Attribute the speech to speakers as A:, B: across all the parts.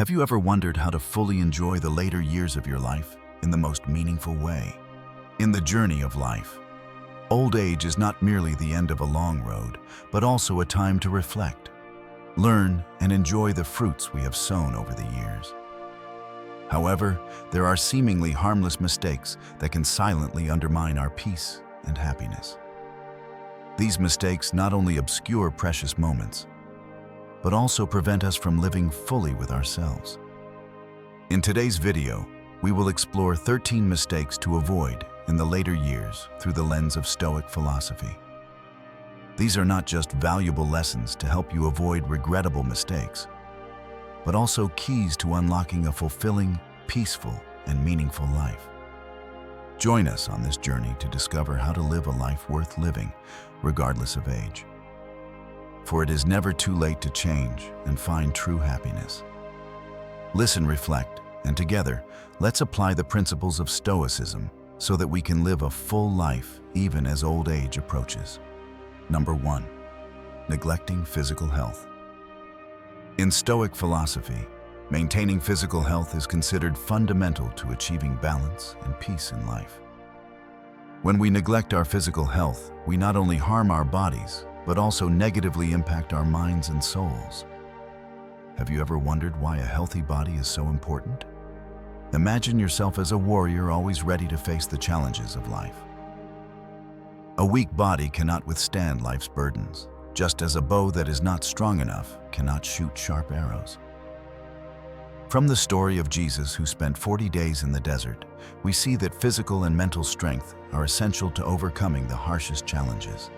A: Have you ever wondered how to fully enjoy the later years of your life in the most meaningful way? In the journey of life, old age is not merely the end of a long road, but also a time to reflect, learn, and enjoy the fruits we have sown over the years. However, there are seemingly harmless mistakes that can silently undermine our peace and happiness. These mistakes not only obscure precious moments, but also prevent us from living fully with ourselves. In today's video, we will explore 13 mistakes to avoid in the later years through the lens of Stoic philosophy. These are not just valuable lessons to help you avoid regrettable mistakes, but also keys to unlocking a fulfilling, peaceful, and meaningful life. Join us on this journey to discover how to live a life worth living, regardless of age. For it is never too late to change and find true happiness. Listen, reflect, and together, let's apply the principles of Stoicism so that we can live a full life even as old age approaches. Number 1. Neglecting physical health. In Stoic philosophy, maintaining physical health is considered fundamental to achieving balance and peace in life. When we neglect our physical health, we not only harm our bodies, but also negatively impact our minds and souls. Have you ever wondered why a healthy body is so important? Imagine yourself as a warrior always ready to face the challenges of life. A weak body cannot withstand life's burdens, just as a bow that is not strong enough cannot shoot sharp arrows. From the story of Jesus, who spent 40 days in the desert, we see that physical and mental strength are essential to overcoming the harshest challenges.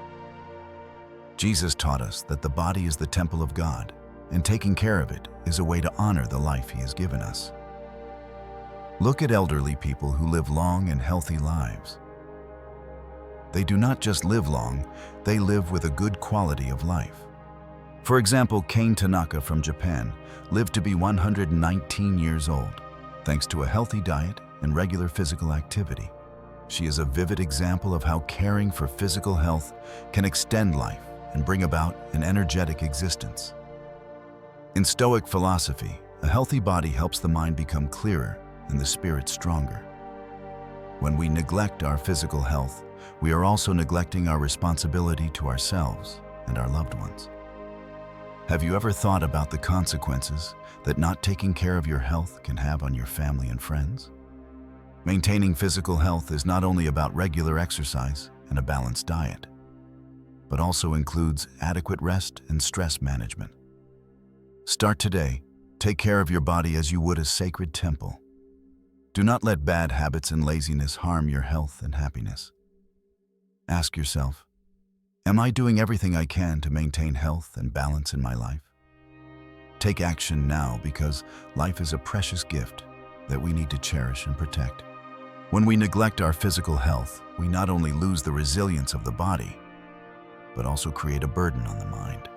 A: Jesus taught us that the body is the temple of God, and taking care of it is a way to honor the life He has given us. Look at elderly people who live long and healthy lives. They do not just live long, they live with a good quality of life. For example, Kane Tanaka from Japan lived to be 119 years old, thanks to a healthy diet and regular physical activity. She is a vivid example of how caring for physical health can extend life and bring about an energetic existence. In Stoic philosophy, a healthy body helps the mind become clearer and the spirit stronger. When we neglect our physical health, we are also neglecting our responsibility to ourselves and our loved ones. Have you ever thought about the consequences that not taking care of your health can have on your family and friends? Maintaining physical health is not only about regular exercise and a balanced diet, but also includes adequate rest and stress management. Start today. Take care of your body as you would a sacred temple. Do not let bad habits and laziness harm your health and happiness. Ask yourself, am I doing everything I can to maintain health and balance in my life? Take action now, because life is a precious gift that we need to cherish and protect. When we neglect our physical health, we not only lose the resilience of the body, but also create a burden on the mind.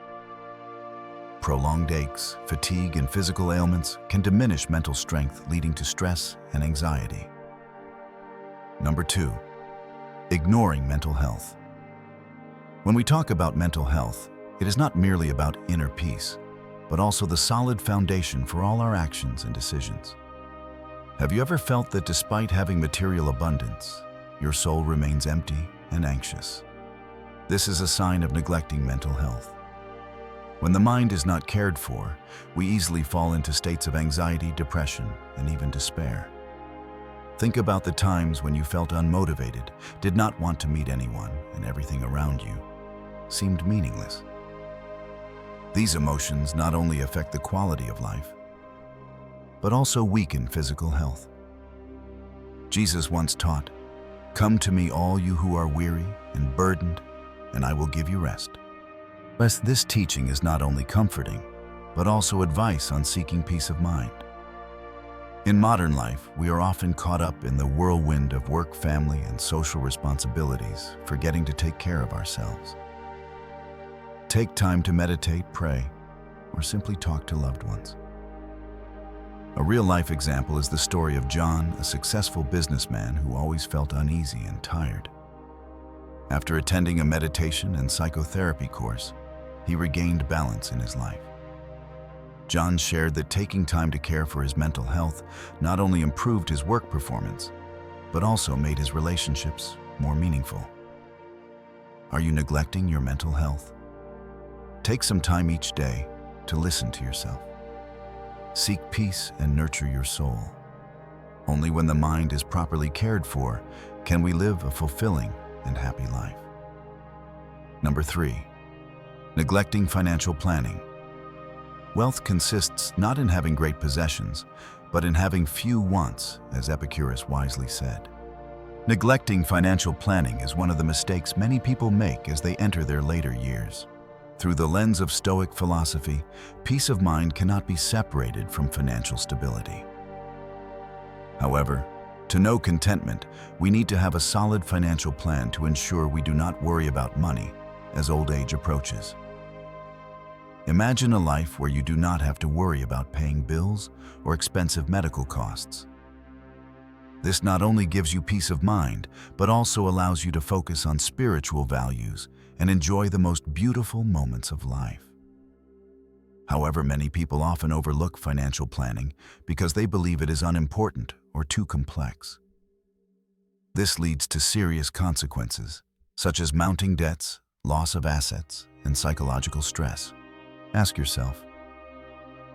A: Prolonged aches, fatigue, and physical ailments can diminish mental strength, leading to stress and anxiety. Number 2. Ignoring mental health. When we talk about mental health, it is not merely about inner peace, but also the solid foundation for all our actions and decisions. Have you ever felt that despite having material abundance, your soul remains empty and anxious? This is a sign of neglecting mental health. When the mind is not cared for, we easily fall into states of anxiety, depression, and even despair. Think about the times when you felt unmotivated, did not want to meet anyone, and everything around you seemed meaningless. These emotions not only affect the quality of life, but also weaken physical health. Jesus once taught, "Come to me, all you who are weary and burdened, and I will give you rest." Thus, this teaching is not only comforting, but also advice on seeking peace of mind. In modern life, we are often caught up in the whirlwind of work, family, and social responsibilities, forgetting to take care of ourselves. Take time to meditate, pray, or simply talk to loved ones. A real-life example is the story of John, a successful businessman who always felt uneasy and tired. After attending a meditation and psychotherapy course, he regained balance in his life. John shared that taking time to care for his mental health not only improved his work performance, but also made his relationships more meaningful. Are you neglecting your mental health? Take some time each day to listen to yourself. Seek peace and nurture your soul. Only when the mind is properly cared for can we live a fulfilling and happy life. Number 3, neglecting financial planning. Wealth consists not in having great possessions, but in having few wants, as Epictetus wisely said. Neglecting financial planning is one of the mistakes many people make as they enter their later years. Through the lens of Stoic philosophy, peace of mind cannot be separated from financial stability. However, to know contentment, we need to have a solid financial plan to ensure we do not worry about money as old age approaches. Imagine a life where you do not have to worry about paying bills or expensive medical costs. This not only gives you peace of mind, but also allows you to focus on spiritual values and enjoy the most beautiful moments of life. However, many people often overlook financial planning because they believe it is unimportant or too complex. This leads to serious consequences, such as mounting debts, loss of assets, and psychological stress. Ask yourself,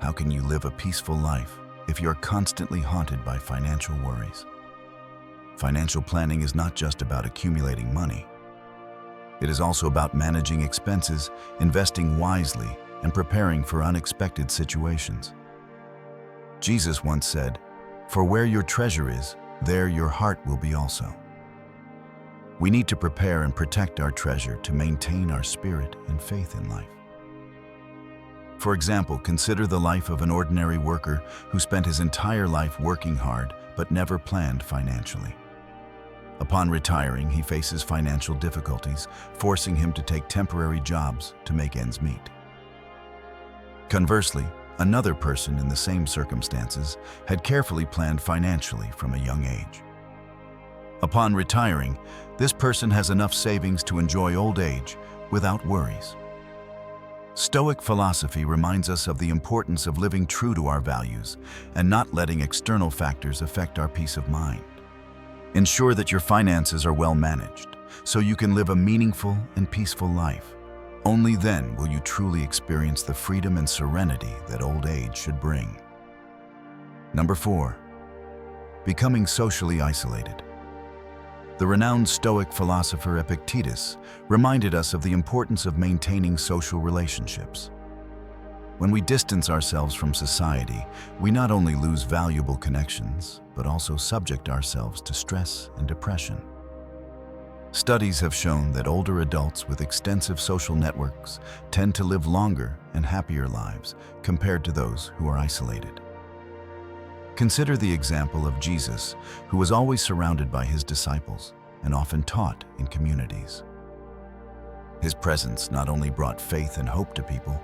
A: how can you live a peaceful life if you're constantly haunted by financial worries? Financial planning is not just about accumulating money. It is also about managing expenses, investing wisely, and preparing for unexpected situations. Jesus once said, "For where your treasure is, there your heart will be also." We need to prepare and protect our treasure to maintain our spirit and faith in life. For example, consider the life of an ordinary worker who spent his entire life working hard but never planned financially. Upon retiring, he faces financial difficulties, forcing him to take temporary jobs to make ends meet. Conversely, another person in the same circumstances had carefully planned financially from a young age. Upon retiring, this person has enough savings to enjoy old age without worries. Stoic philosophy reminds us of the importance of living true to our values and not letting external factors affect our peace of mind. Ensure that your finances are well managed so you can live a meaningful and peaceful life. Only then will you truly experience the freedom and serenity that old age should bring. Number 4, becoming socially isolated. The renowned Stoic philosopher Epictetus reminded us of the importance of maintaining social relationships. When we distance ourselves from society, we not only lose valuable connections, but also subject ourselves to stress and depression. Studies have shown that older adults with extensive social networks tend to live longer and happier lives compared to those who are isolated. Consider the example of Jesus, who was always surrounded by his disciples and often taught in communities. His presence not only brought faith and hope to people,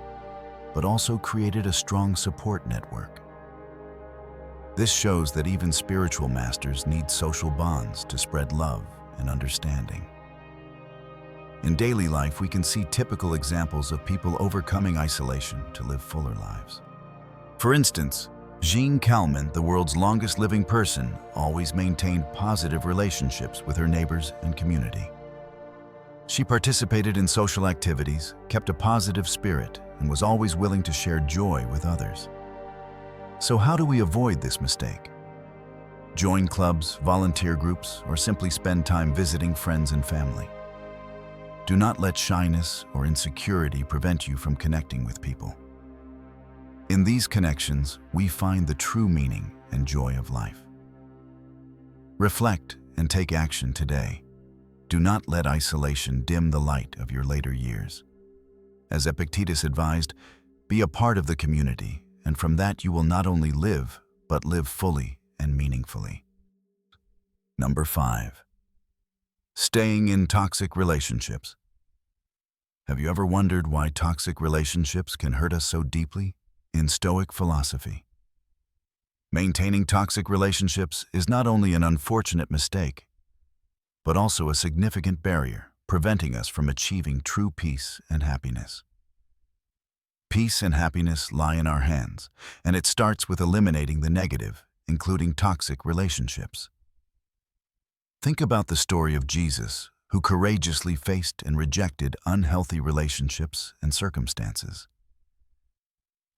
A: but also created a strong support network. This shows that even spiritual masters need social bonds to spread love and understanding. In daily life, we can see typical examples of people overcoming isolation to live fuller lives. For instance, Jean Calment, the world's longest living person, always maintained positive relationships with her neighbors and community. She participated in social activities, kept a positive spirit, and was always willing to share joy with others. So how do we avoid this mistake? Join clubs, volunteer groups, or simply spend time visiting friends and family. Do not let shyness or insecurity prevent you from connecting with people. In these connections, we find the true meaning and joy of life. Reflect and take action today. Do not let isolation dim the light of your later years. As Epictetus advised, be a part of the community, and from that you will not only live, but live fully and meaningfully. Number 5, staying in toxic relationships. Have you ever wondered why toxic relationships can hurt us so deeply? In Stoic philosophy, maintaining toxic relationships is not only an unfortunate mistake, but also a significant barrier preventing us from achieving true peace and happiness. Peace and happiness lie in our hands, and it starts with eliminating the negative, including toxic relationships. Think about the story of Jesus, who courageously faced and rejected unhealthy relationships and circumstances.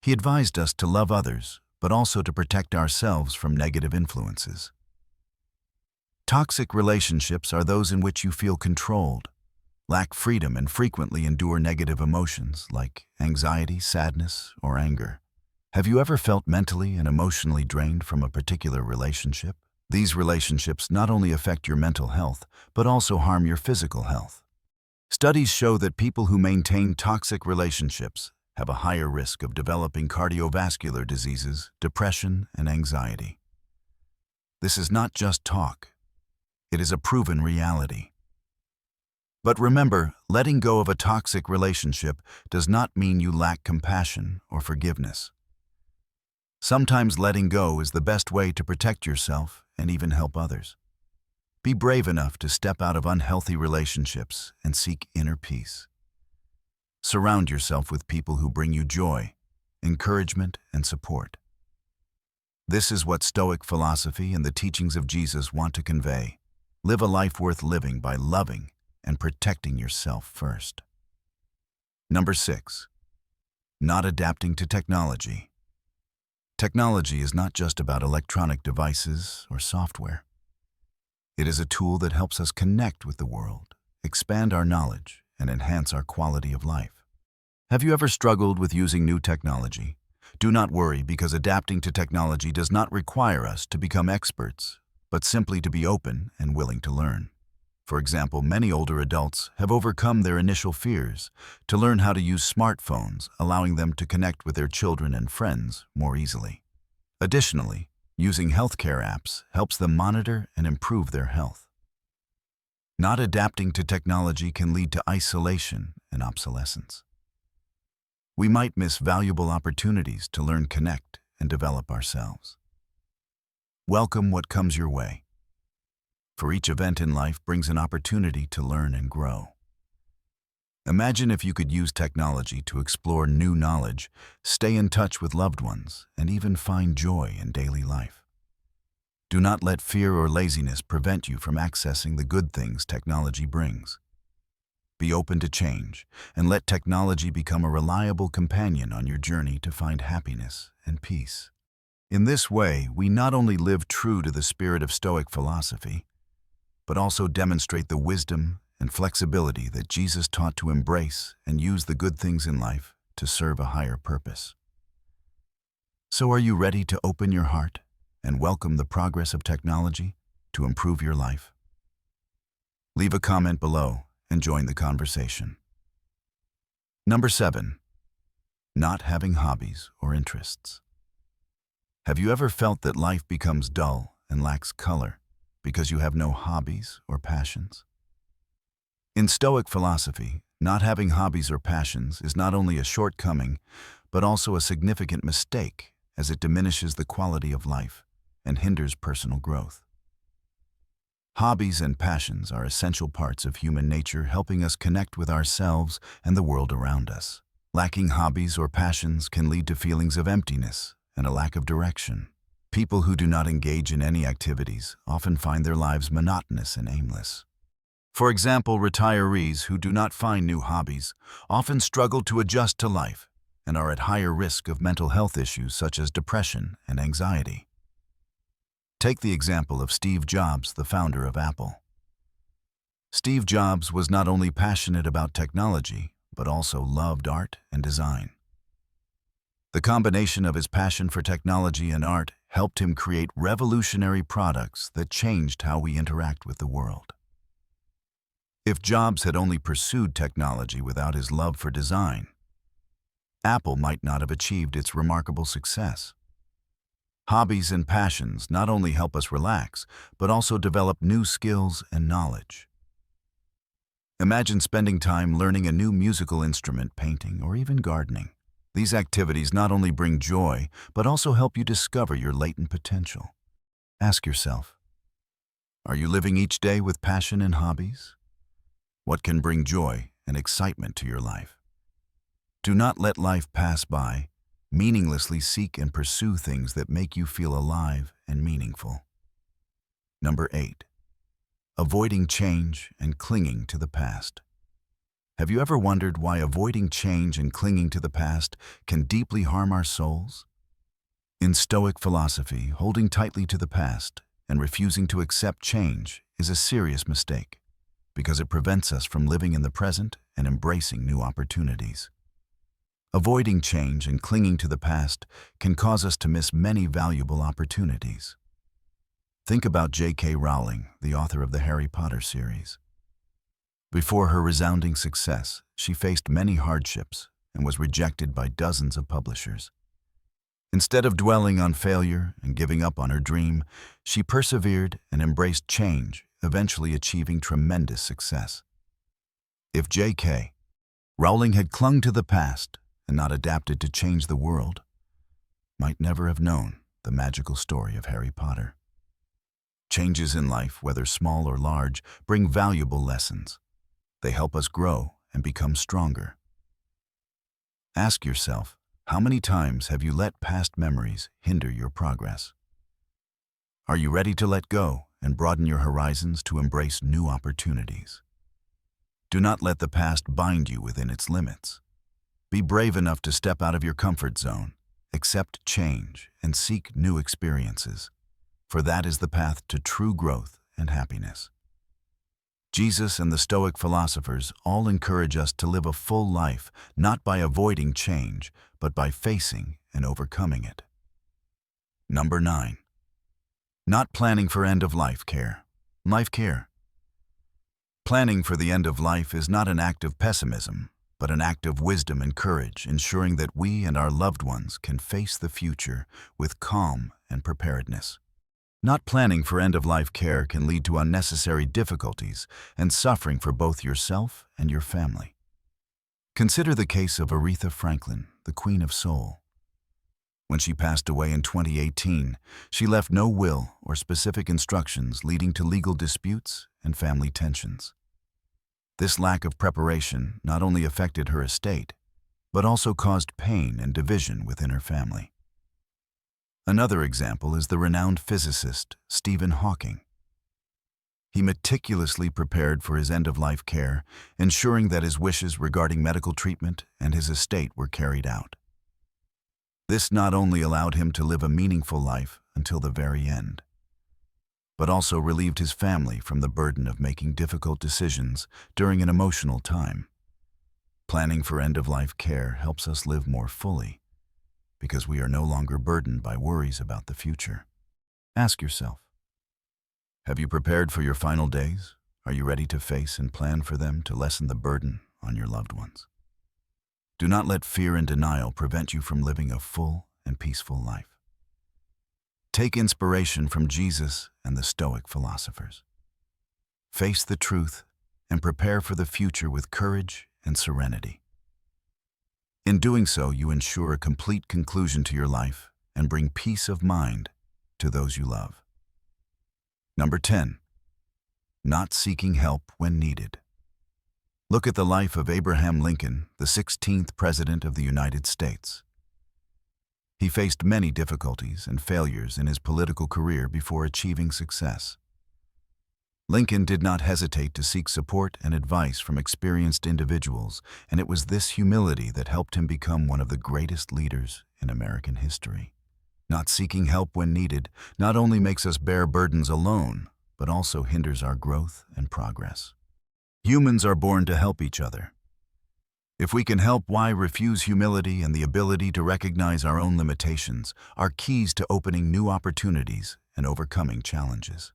A: He advised us to love others, but also to protect ourselves from negative influences. Toxic relationships are those in which you feel controlled, lack freedom, and frequently endure negative emotions like anxiety, sadness, or anger. Have you ever felt mentally and emotionally drained from a particular relationship? These relationships not only affect your mental health, but also harm your physical health. Studies show that people who maintain toxic relationships have a higher risk of developing cardiovascular diseases, depression, and anxiety. This is not just talk. It is a proven reality. But remember, letting go of a toxic relationship does not mean you lack compassion or forgiveness. Sometimes letting go is the best way to protect yourself and even help others. Be brave enough to step out of unhealthy relationships and seek inner peace. Surround yourself with people who bring you joy, encouragement, and support. This is what Stoic philosophy and the teachings of Jesus want to convey. Live a life worth living by loving and protecting yourself first. Number 6. Not adapting to technology. Technology is not just about electronic devices or software. It is a tool that helps us connect with the world, expand our knowledge, and enhance our quality of life. Have you ever struggled with using new technology? Do not worry, because adapting to technology does not require us to become experts, but simply to be open and willing to learn. For example, many older adults have overcome their initial fears to learn how to use smartphones, allowing them to connect with their children and friends more easily. Additionally, using healthcare apps helps them monitor and improve their health. Not adapting to technology can lead to isolation and obsolescence. We might miss valuable opportunities to learn, connect, and develop ourselves. Welcome what comes your way. For each event in life brings an opportunity to learn and grow. Imagine if you could use technology to explore new knowledge, stay in touch with loved ones, and even find joy in daily life. Do not let fear or laziness prevent you from accessing the good things technology brings. Be open to change, and let technology become a reliable companion on your journey to find happiness and peace. In this way, we not only live true to the spirit of Stoic philosophy, but also demonstrate the wisdom and flexibility that Jesus taught to embrace and use the good things in life to serve a higher purpose. So are you ready to open your heart and welcome the progress of technology to improve your life? Leave a comment below and join the conversation. Number 7. Not having hobbies or interests. Have you ever felt that life becomes dull and lacks color because you have no hobbies or passions? In Stoic philosophy, not having hobbies or passions is not only a shortcoming, but also a significant mistake, as it diminishes the quality of life and hinders personal growth. Hobbies and passions are essential parts of human nature, helping us connect with ourselves and the world around us. Lacking hobbies or passions can lead to feelings of emptiness and a lack of direction. People who do not engage in any activities often find their lives monotonous and aimless. For example, retirees who do not find new hobbies often struggle to adjust to life and are at higher risk of mental health issues such as depression and anxiety. Take the example of Steve Jobs, the founder of Apple. Steve Jobs was not only passionate about technology, but also loved art and design. The combination of his passion for technology and art helped him create revolutionary products that changed how we interact with the world. If Jobs had only pursued technology without his love for design, Apple might not have achieved its remarkable success. Hobbies and passions not only help us relax, but also develop new skills and knowledge. Imagine spending time learning a new musical instrument, painting, or even gardening. These activities not only bring joy, but also help you discover your latent potential. Ask yourself, are you living each day with passion and hobbies? What can bring joy and excitement to your life? Do not let life pass by. Meaninglessly seek and pursue things that make you feel alive and meaningful. Number 8. Avoiding change and clinging to the past. Have you ever wondered why avoiding change and clinging to the past can deeply harm our souls? In Stoic philosophy, holding tightly to the past and refusing to accept change is a serious mistake because it prevents us from living in the present and embracing new opportunities. Avoiding change and clinging to the past can cause us to miss many valuable opportunities. Think about J.K. Rowling, the author of the Harry Potter series. Before her resounding success, she faced many hardships and was rejected by dozens of publishers. Instead of dwelling on failure and giving up on her dream, she persevered and embraced change, eventually achieving tremendous success. If J.K. Rowling had clung to the past and not adapted to change the world, might never have known the magical story of Harry Potter. Changes in life, whether small or large, bring valuable lessons. They help us grow and become stronger. Ask yourself, how many times have you let past memories hinder your progress? Are you ready to let go and broaden your horizons to embrace new opportunities? Do not let the past bind you within its limits. Be brave enough to step out of your comfort zone, accept change, and seek new experiences, for that is the path to true growth and happiness. Jesus and the Stoic philosophers all encourage us to live a full life, not by avoiding change, but by facing and overcoming it. Number 9. Not planning for end-of-life care. Life care. Planning for the end of life is not an act of pessimism, but an act of wisdom and courage, ensuring that we and our loved ones can face the future with calm and preparedness. Not planning for end-of-life care can lead to unnecessary difficulties and suffering for both yourself and your family. Consider the case of Aretha Franklin, the Queen of Soul. When she passed away in 2018, she left no will or specific instructions, leading to legal disputes and family tensions. This lack of preparation not only affected her estate, but also caused pain and division within her family. Another example is the renowned physicist Stephen Hawking. He meticulously prepared for his end-of-life care, ensuring that his wishes regarding medical treatment and his estate were carried out. This not only allowed him to live a meaningful life until the very end, but also relieved his family from the burden of making difficult decisions during an emotional time. Planning for end-of-life care helps us live more fully, because we are no longer burdened by worries about the future. Ask yourself, have you prepared for your final days? Are you ready to face and plan for them to lessen the burden on your loved ones? Do not let fear and denial prevent you from living a full and peaceful life. Take inspiration from Jesus and the Stoic philosophers. Face the truth and prepare for the future with courage and serenity. In doing so, you ensure a complete conclusion to your life and bring peace of mind to those you love. Number 10. Not seeking help when needed. Look at the life of Abraham Lincoln, the 16th President of the United States. He faced many difficulties and failures in his political career before achieving success. Lincoln did not hesitate to seek support and advice from experienced individuals, and it was this humility that helped him become one of the greatest leaders in American history. Not seeking help when needed not only makes us bear burdens alone, but also hinders our growth and progress. Humans are born to help each other. If we can help, why refuse? Humility and the ability to recognize our own limitations are keys to opening new opportunities and overcoming challenges.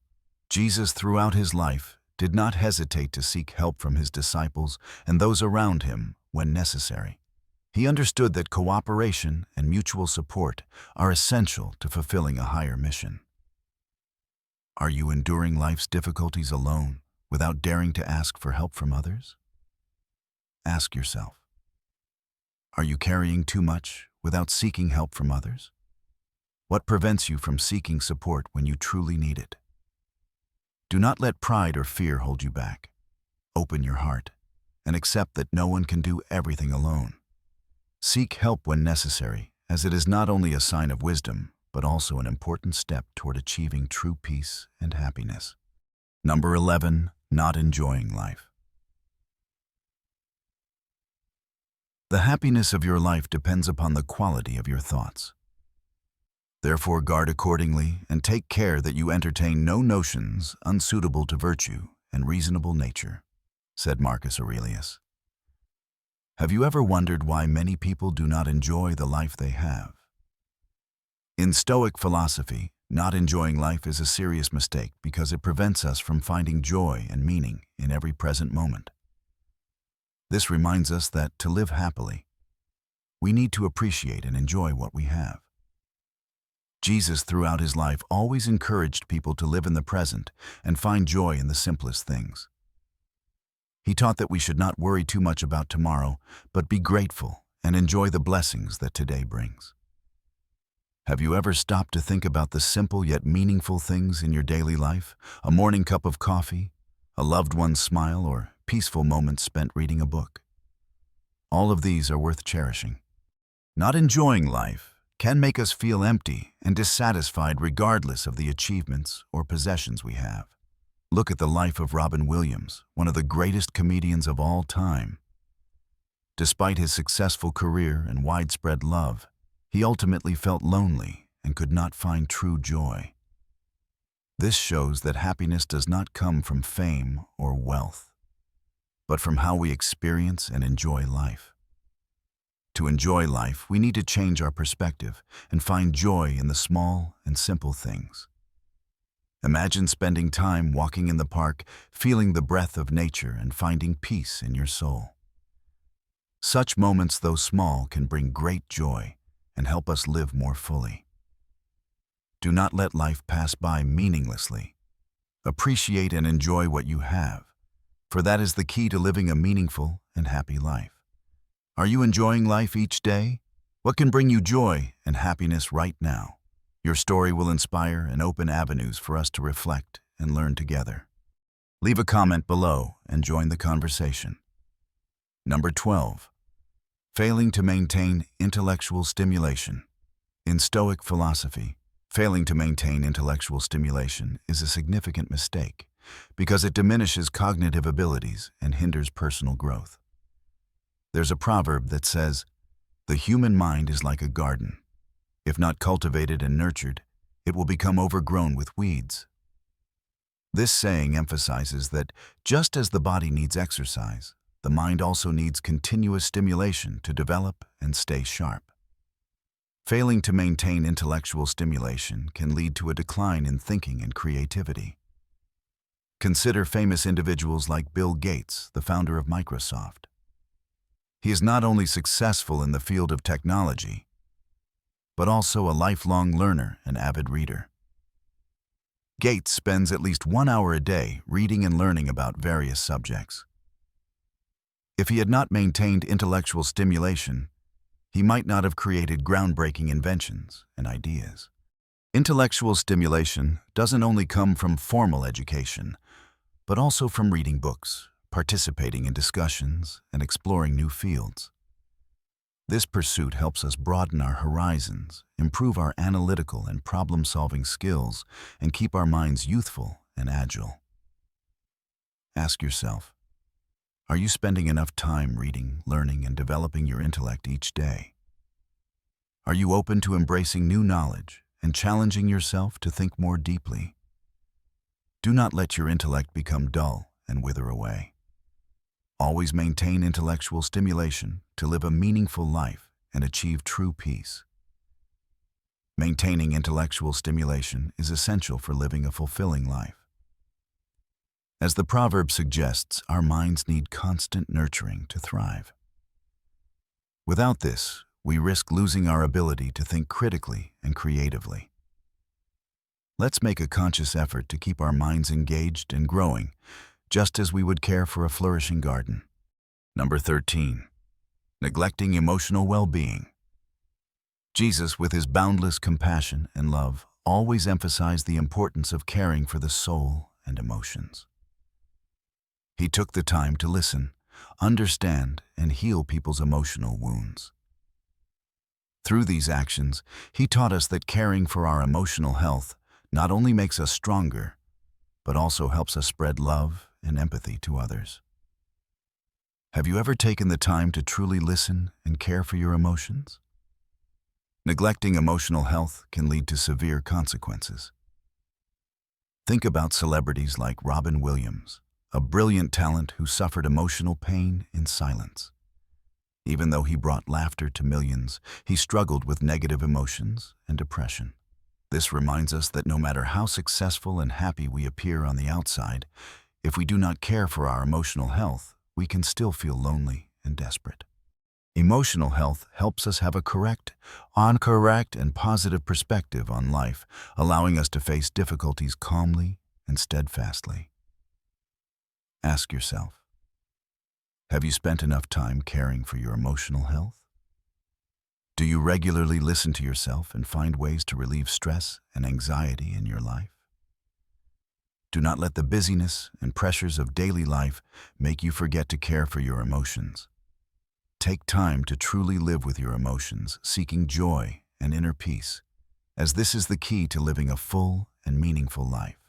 A: Jesus, throughout his life, did not hesitate to seek help from his disciples and those around him when necessary. He understood that cooperation and mutual support are essential to fulfilling a higher mission. Are you enduring life's difficulties alone without daring to ask for help from others? Ask yourself, are you carrying too much without seeking help from others? What prevents you from seeking support when you truly need it? Do not let pride or fear hold you back. Open your heart and accept that no one can do everything alone. Seek help when necessary, as it is not only a sign of wisdom, but also an important step toward achieving true peace and happiness. Number 11, not enjoying life. The happiness of your life depends upon the quality of your thoughts. Therefore, guard accordingly and take care that you entertain no notions unsuitable to virtue and reasonable nature, said Marcus Aurelius. Have you ever wondered why many people do not enjoy the life they have? In Stoic philosophy, not enjoying life is a serious mistake because it prevents us from finding joy and meaning in every present moment. This reminds us that to live happily, we need to appreciate and enjoy what we have. Jesus, throughout his life, always encouraged people to live in the present and find joy in the simplest things. He taught that we should not worry too much about tomorrow, but be grateful and enjoy the blessings that today brings. Have you ever stopped to think about the simple yet meaningful things in your daily life? A morning cup of coffee, a loved one's smile, or peaceful moments spent reading a book? All of these are worth cherishing. Not enjoying life can make us feel empty and dissatisfied regardless of the achievements or possessions we have. Look at the life of Robin Williams, one of the greatest comedians of all time. Despite his successful career and widespread love, he ultimately felt lonely and could not find true joy. This shows that happiness does not come from fame or wealth, but from how we experience and enjoy life. To enjoy life, we need to change our perspective and find joy in the small and simple things. Imagine spending time walking in the park, feeling the breath of nature and finding peace in your soul. Such moments, though small, can bring great joy and help us live more fully. Do not let life pass by meaninglessly. Appreciate and enjoy what you have, for that is the key to living a meaningful and happy life. Are you enjoying life each day? What can bring you joy and happiness right now? Your story will inspire and open avenues for us to reflect and learn together. Leave a comment below and join the conversation. Number 12. Failing to maintain intellectual stimulation. In Stoic philosophy, failing to maintain intellectual stimulation is a significant mistake because it diminishes cognitive abilities and hinders personal growth. There's a proverb that says, "The human mind is like a garden. If not cultivated and nurtured, it will become overgrown with weeds." This saying emphasizes that just as the body needs exercise, the mind also needs continuous stimulation to develop and stay sharp. Failing to maintain intellectual stimulation can lead to a decline in thinking and creativity. Consider famous individuals like Bill Gates, the founder of Microsoft. He is not only successful in the field of technology, but also a lifelong learner and avid reader. Gates spends at least 1 hour a day reading and learning about various subjects. If he had not maintained intellectual stimulation, he might not have created groundbreaking inventions and ideas. Intellectual stimulation doesn't only come from formal education, but also from reading books, participating in discussions, and exploring new fields. This pursuit helps us broaden our horizons, improve our analytical and problem-solving skills, and keep our minds youthful and agile. Ask yourself, are you spending enough time reading, learning, and developing your intellect each day? Are you open to embracing new knowledge and challenging yourself to think more deeply? Do not let your intellect become dull and wither away. Always maintain intellectual stimulation to live a meaningful life and achieve true peace. Maintaining intellectual stimulation is essential for living a fulfilling life. As the proverb suggests, our minds need constant nurturing to thrive. Without this, we risk losing our ability to think critically and creatively. Let's make a conscious effort to keep our minds engaged and growing, just as we would care for a flourishing garden. Number 13. Neglecting emotional well-being. Jesus, with his boundless compassion and love, always emphasized the importance of caring for the soul and emotions. He took the time to listen, understand, and heal people's emotional wounds. Through these actions, he taught us that caring for our emotional health not only makes us stronger, but also helps us spread love and empathy to others. Have you ever taken the time to truly listen and care for your emotions? Neglecting emotional health can lead to severe consequences. Think about celebrities like Robin Williams, a brilliant talent who suffered emotional pain in silence. Even though he brought laughter to millions, he struggled with negative emotions and depression. This reminds us that no matter how successful and happy we appear on the outside, if we do not care for our emotional health, we can still feel lonely and desperate. Emotional health helps us have a correct, and positive perspective on life, allowing us to face difficulties calmly and steadfastly. Ask yourself, have you spent enough time caring for your emotional health? Do you regularly listen to yourself and find ways to relieve stress and anxiety in your life? Do not let the busyness and pressures of daily life make you forget to care for your emotions. Take time to truly live with your emotions, seeking joy and inner peace, as this is the key to living a full and meaningful life.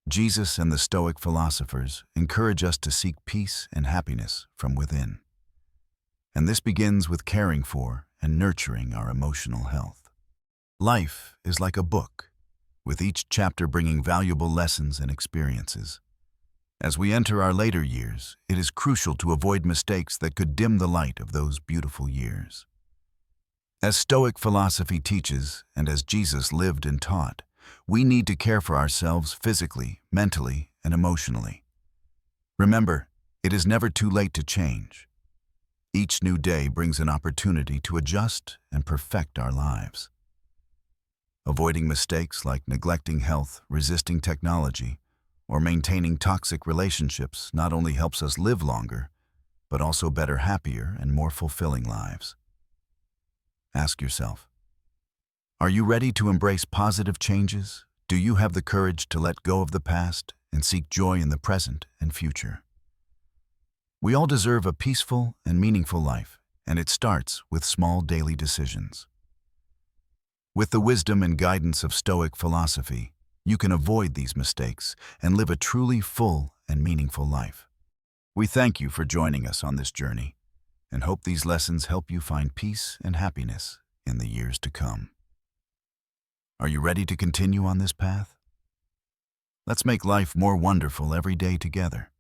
A: Jesus and the Stoic philosophers encourage us to seek peace and happiness from within. And this begins with caring for and nurturing our emotional health. Life is like a book, with each chapter bringing valuable lessons and experiences. As we enter our later years, it is crucial to avoid mistakes that could dim the light of those beautiful years. As Stoic philosophy teaches, and as Jesus lived and taught, we need to care for ourselves physically, mentally, and emotionally. Remember, it is never too late to change. Each new day brings an opportunity to adjust and perfect our lives. Avoiding mistakes like neglecting health, resisting technology, or maintaining toxic relationships not only helps us live longer, but also better, happier, and more fulfilling lives. Ask yourself, are you ready to embrace positive changes? Do you have the courage to let go of the past and seek joy in the present and future? We all deserve a peaceful and meaningful life, and it starts with small daily decisions. With the wisdom and guidance of Stoic philosophy, you can avoid these mistakes and live a truly full and meaningful life. We thank you for joining us on this journey and hope these lessons help you find peace and happiness in the years to come. Are you ready to continue on this path? Let's make life more wonderful every day together.